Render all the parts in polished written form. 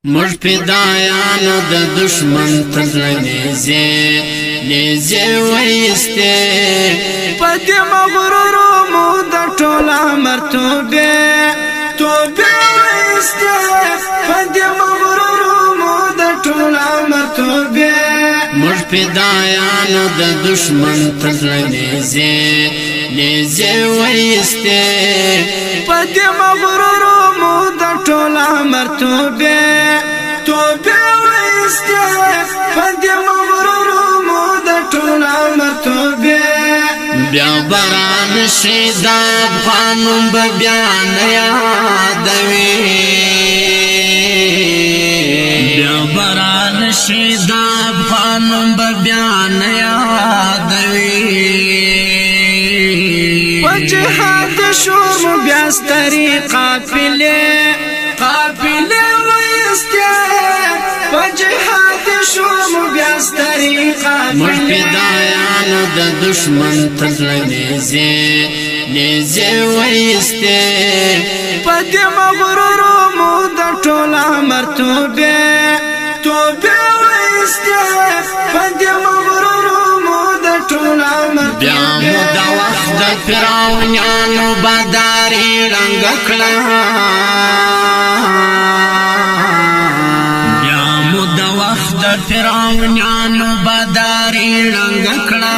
مش فدایانو د دشمن تزړه نیزه وایسته پد مغرورو مو د ټول عمر توبه وایسته پد مغرورو مو د ټول عمر توبه مش فدایانو د دشمن تزړه نیزه وایسته پد مغرورو مو د ټول عمر توبه وایسته پد مغرورو مو د ټول عمر توبه بیا بران شي د افغانم بیا نه یادوي بیا بران شي د افغانم بیا نه یادوي په جهاد شوم بیا ستري قافله وایسته په جهاد شوم بیا ستري قافله مش فدایانو د دشمن تزړه نیزه وایسته پد مغرورو مو د ټول عمر توبه وایسته پد مغرورو مو د ټول عمر بیا مو د وخت د فرعونانو بداري رنګ کړه بیا مو د وخت د فرعونانو بداري رنګ کړه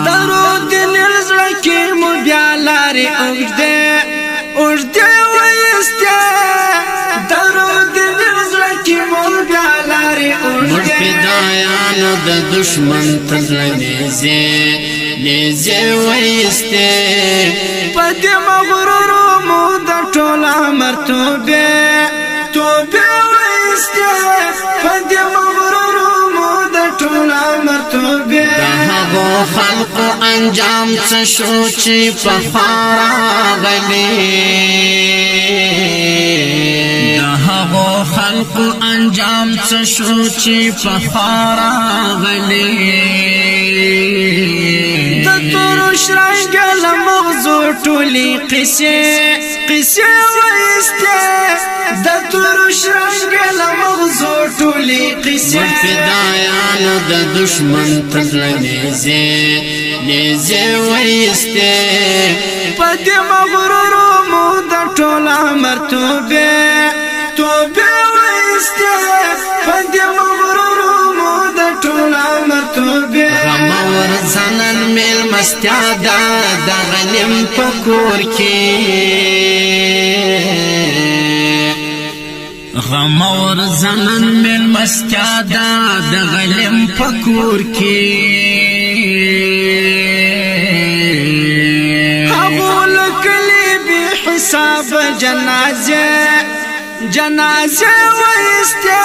درود نزړه کې مو بیا لارې اوږده وایسته درود نزړه کې مو بیا لارې مش فدایانو د دشمن تزړه نیزه وایسته پد مغرورو مو د ټول عمر توبه وایسته پد مغرورو مو د ټول عمر توبه د هغو خلقو انجام څه شو چې په راغلي د هغو خلقو انجام څه شو چې په راغلي د تورو شرنګ له مغزو ټولې قصې وایسته د تورو شرنګ له مغزو ټولې قصې مش فدایانو د دشمن تزړه نیزه وایسته پد مغرورو مو د ټول عمر توبه وایسته پد مغرورو مو د ټول عمر توبه غمور زنن میل مستیا د غلیم په کور کې غمور زنن میل مستیا د غلیم په کور کې هغو لکلی بی حساب جنازه وایسته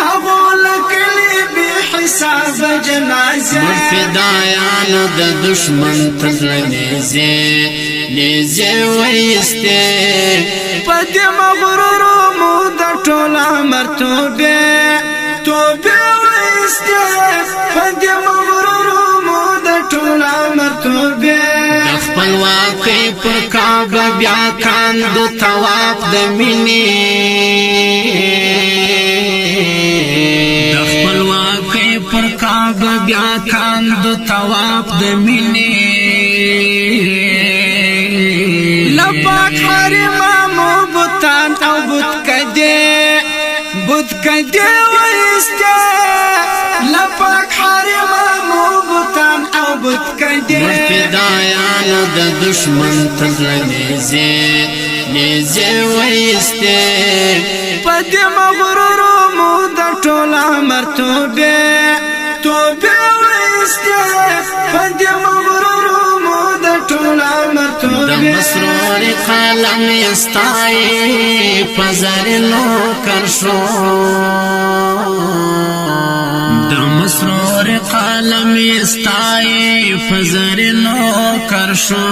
هغو لکلی بی حساب جنازه مش فدایانو د دشمن تزړه نیزه وایسته پد مغرورو مو د ټول عمر توبه وایسته پد مغرورو مو د ټول عمر توبه د خپلواکۍ پر کعبه بیا کاند طواف د مینې د خپلواکۍ پر کعبه بیا کاند طواف د مینې لپاک حرمامو بوتان او بوتکده وایسته لپاک حرمامو بوتان او بوتکده مش فدایانو د دشمن تزړه نیزه وایسته پد مغرورو مو د ټول عمر توبه وایسته پد مغرورو مو د ټول عمر توبه د مسرور قلم یستای پزر نو کرشو د مسرور قلم یستای پزر نو کرشو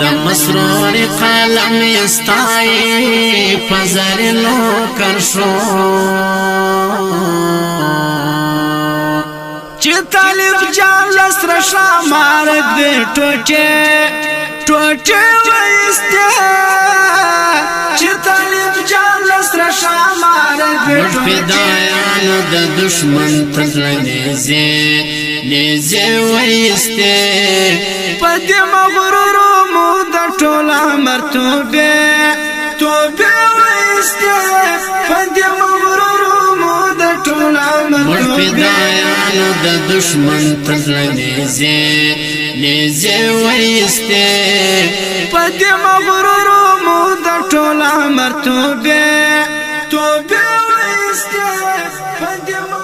د مسرور قلم یستای پزر نو کرشو چې طالب جان لسر شامارک دې ټوټه ټوټه وایسته چې طالب جان لسره شامار فدایانو د دشمن تر نیزه وایسته په دې مغرور مو د ټول عمر توبه وایسته په دې مغرور مو د ټول عمر توبه فدایانو د دشمن تر نیزه وایسته په دې مغرور مو د ټول عمر توبه وایسته په دې